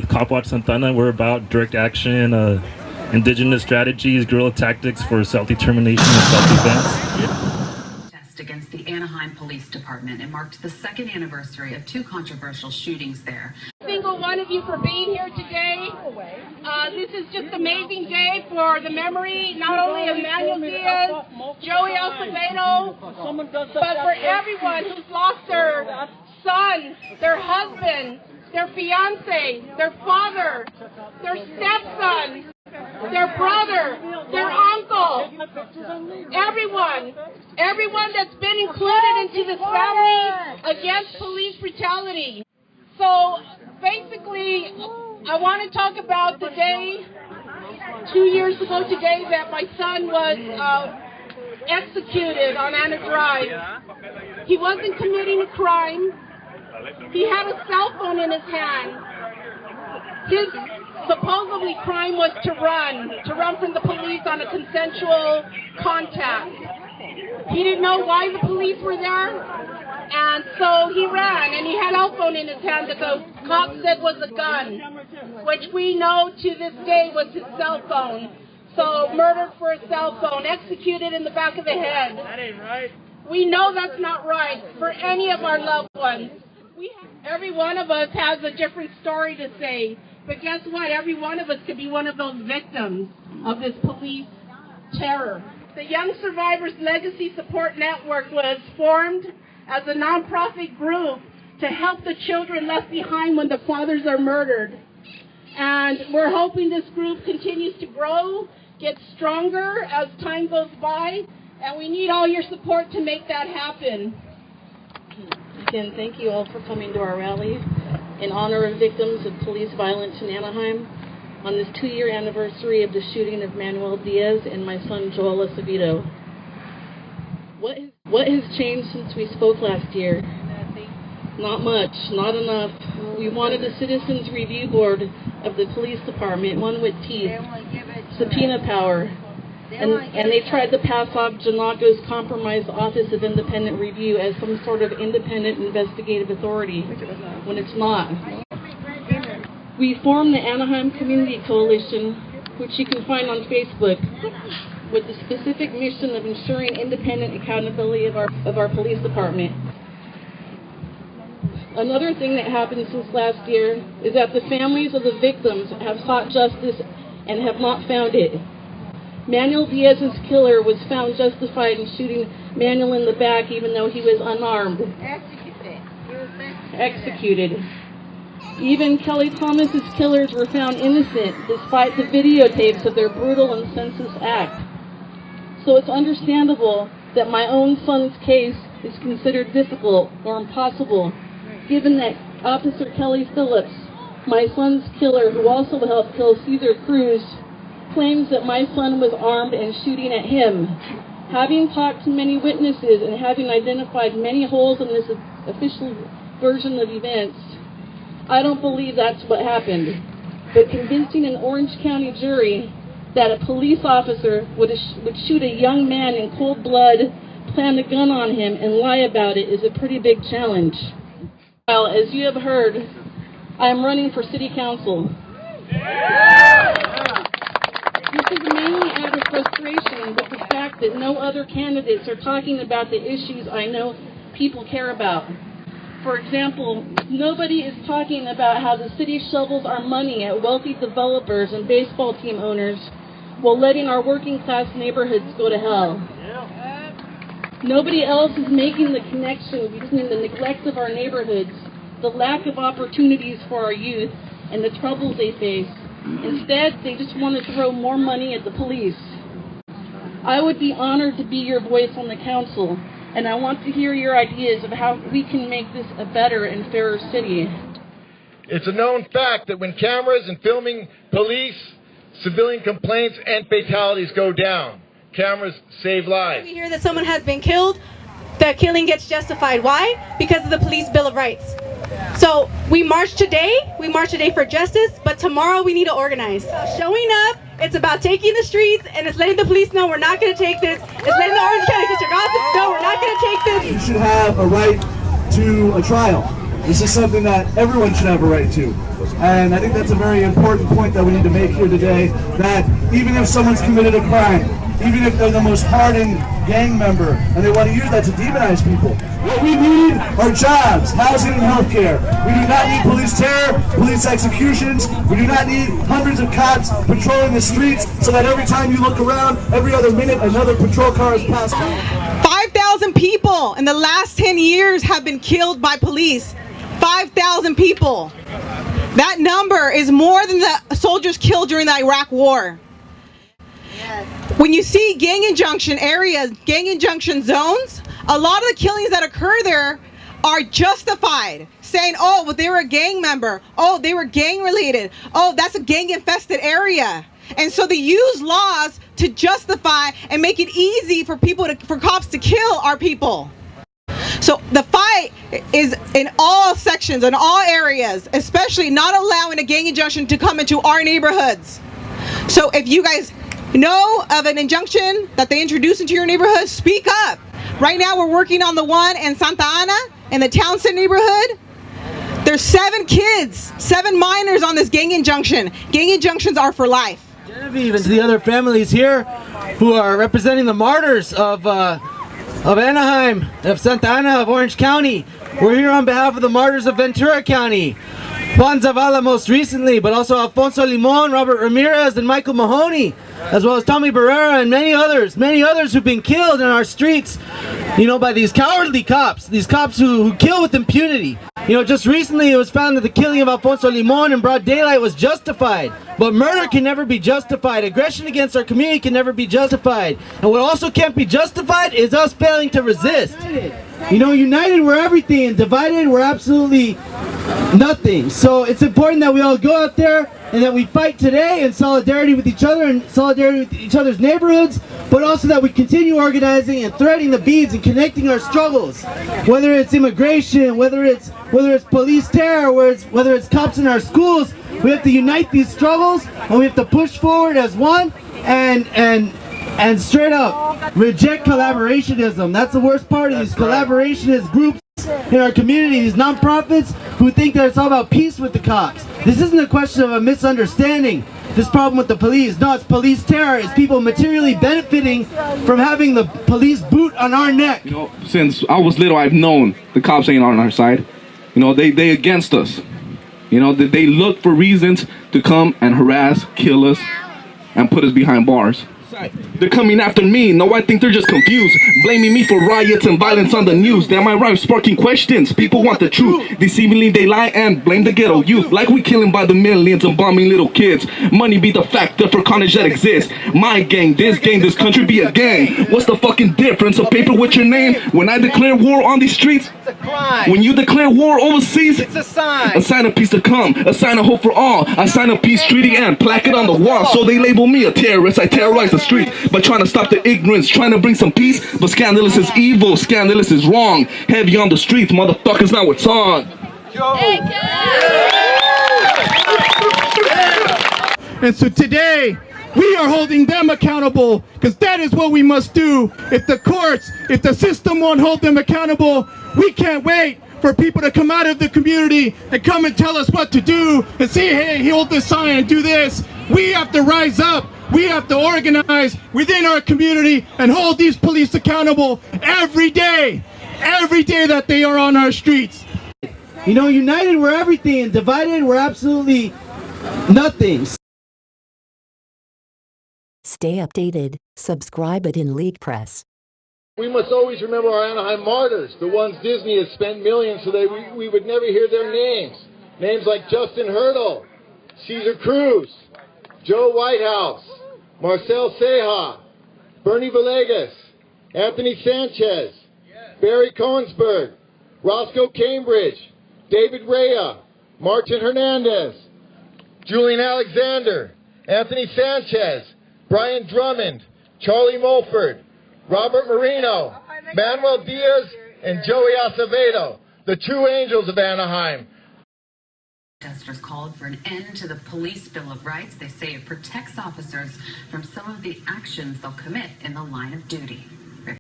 Cop Watch Santana, we're about direct action, indigenous strategies, guerrilla tactics for self-determination and self-defense. Test against the Anaheim Police Department. It marked the second anniversary of two controversial shootings there. Single one of you for being here today. This is just an amazing day for the memory, not only of Manuel Diaz, Joel Acevedo, but for everyone who's lost their son, their husband, their fiance, their father, their stepson, their brother, their uncle, everyone that's been included into this family against police brutality. So basically, I want to talk about the day, 2 years ago today, that my son was executed on Anna Drive. He wasn't committing a crime. He had a cell phone in his hand. His supposedly crime was to run from the police on a consensual contact. He didn't know why the police were there, and so he ran, and he had a cell phone in his hand that the cop said was a gun, which we know to this day was his cell phone. So murdered for a cell phone, executed in the back of the head. That ain't right. We know that's not right for any of our loved ones. Every one of us has a different story to say, but guess what? Every one of us could be one of those victims of this police terror. The Young Survivors Legacy Support Network was formed as a nonprofit group to help the children left behind when the fathers are murdered. And we're hoping this group continues to grow, get stronger as time goes by, and we need all your support to make that happen. Again, thank you all for coming to our rally in honor of victims of police violence in Anaheim on this 2-year anniversary of the shooting of Manuel Diaz and my son Joel Acevedo. What has changed since we spoke last year? Not much, not enough. We wanted a citizens review board of the police department, one with teeth, subpoena power, and they tried to pass off Janaco's compromised Office of Independent Review as some sort of independent investigative authority, when it's not. We formed the Anaheim Community Coalition, which you can find on Facebook, with the specific mission of ensuring independent accountability of our police department. Another thing that happened since last year is that the families of the victims have sought justice and have not found it. Manuel Diaz's killer was found justified in shooting Manuel in the back even though he was unarmed. Executed. Even Kelly Thomas's killers were found innocent despite the videotapes of their brutal and senseless act. So it's understandable that my own son's case is considered difficult or impossible, given that Officer Kelly Phillips, my son's killer who also helped kill Cesar Cruz, claims that my son was armed and shooting at him. Having talked to many witnesses and having identified many holes in this official version of events, I don't believe that's what happened. But convincing an Orange County jury that a police officer would shoot a young man in cold blood, plant a gun on him, and lie about it is a pretty big challenge. Well, as you have heard, I am running for city council. This is mainly out of frustration with the fact that no other candidates are talking about the issues I know people care about. For example, nobody is talking about how the city shovels our money at wealthy developers and baseball team owners while letting our working class neighborhoods go to hell. Nobody else is making the connection between the neglect of our neighborhoods, the lack of opportunities for our youth, and the troubles they face. Instead, they just want to throw more money at the police. I would be honored to be your voice on the council, and I want to hear your ideas of how we can make this a better and fairer city. It's a known fact that when cameras and filming police, civilian complaints and fatalities go down, cameras save lives. We hear that someone has been killed, the killing gets justified. Why? Because of the Police Bill of Rights. So we march today for justice, but tomorrow we need to organize. Showing up, it's about taking the streets, and it's letting the police know we're not going to take this. It's letting the Orange County District Office know we're not going to take this. You should have a right to a trial. This is something that everyone should have a right to. And I think that's a very important point that we need to make here today, that even if someone's committed a crime, even if they're the most hardened gang member, and they want to use that to demonize people, what we need are jobs, housing, and healthcare. We do not need police terror, police executions. We do not need hundreds of cops patrolling the streets so that every time you look around, every other minute, another patrol car is passed by. 5,000 people in the last 10 years have been killed by police. 5,000 people. That number is more than the soldiers killed during the Iraq War. When you see gang injunction areas, gang injunction zones, a lot of the killings that occur there are justified, saying, oh, well, they were a gang member. Oh, they were gang related. Oh, that's a gang infested area. And so they use laws to justify and make it easy for for cops to kill our people. So the fight is in all sections, in all areas, especially not allowing a gang injunction to come into our neighborhoods. So if you guys know of an injunction that they introduce into your neighborhood, speak up. Right now we're working on the one in Santa Ana, in the Townsend neighborhood. There's 7 kids, 7 minors on this gang injunction. Gang injunctions are for life. Genevieve and to the other families here who are representing the martyrs of Anaheim, of Santa Ana, of Orange County. We're here on behalf of the martyrs of Ventura County. Juan Zavala most recently, but also Alfonso Limon, Robert Ramirez, and Michael Mahoney, as well as Tommy Barrera and many others who've been killed in our streets, you know, by these cowardly cops, these cops who kill with impunity. You know, just recently it was found that the killing of Alfonso Limon in broad daylight was justified, but murder can never be justified. Aggression against our community can never be justified. And what also can't be justified is us failing to resist. You know, united we're everything, and divided we're absolutely nothing. So it's important that we all go out there and that we fight today in solidarity with each other and solidarity with each other's neighborhoods, but also that we continue organizing and threading the beads and connecting our struggles. Whether it's immigration, whether it's police terror, whether it's cops in our schools, we have to unite these struggles and we have to push forward as one and straight up reject collaborationism. That's the worst part of these collaborationist groups in our community, these nonprofits who think that it's all about peace with the cops. This isn't a question of a misunderstanding, this problem with the police. No, it's police terror. It's people materially benefiting from having the police boot on our neck. You know, since I was little, I've known the cops ain't on our side. You know, they against us. You know, they look for reasons to come and harass, kill us, and put us behind bars. They're coming after me. No, I think they're just confused, blaming me for riots and violence on the news. Damn, my rhyme sparking questions. People want the truth. Deceivingly they lie and blame the ghetto youth, like we killing by the millions and bombing little kids. Money be the factor for carnage that exists. My gang, this country be a gang. What's the fucking difference? A paper with your name. When I declare war on these streets, It's a crime. when you declare war overseas, It's a sign. a sign of peace to come, a sign of hope for all, a sign of peace treaty and plaque it on the wall. So they label me a terrorist. I terrorize the street by trying to stop the ignorance, trying to bring some peace. But scandalous is evil, scandalous is wrong. Heavy on the streets, motherfuckers, now it's on. And so today, we are holding them accountable, because that is what we must do. If the courts, if the system won't hold them accountable, we can't wait for people to come out of the community and come and tell us what to do and say, hey, hold this sign and do this. We have to rise up. We have to organize within our community and hold these police accountable every day that they are on our streets. You know, united we're everything, and divided we're absolutely nothing. Stay updated. Subscribe at In League Press. We must always remember our Anaheim martyrs, the ones Disney has spent millions so that we would never hear their names. Names like Justin Hurdle, Caesar Cruz, Joe Whitehouse, Marcel Ceja, Bernie Villegas, Anthony Sanchez, Barry Cohensberg, Roscoe Cambridge, David Rea, Martin Hernandez, Julian Alexander, Anthony Sanchez, Brian Drummond, Charlie Mulford, Robert Marino, Manuel Diaz, and Joel Acevedo, the true angels of Anaheim. Protesters called for an end to the Police Bill of Rights. They say it protects officers from some of the actions they'll commit in the line of duty.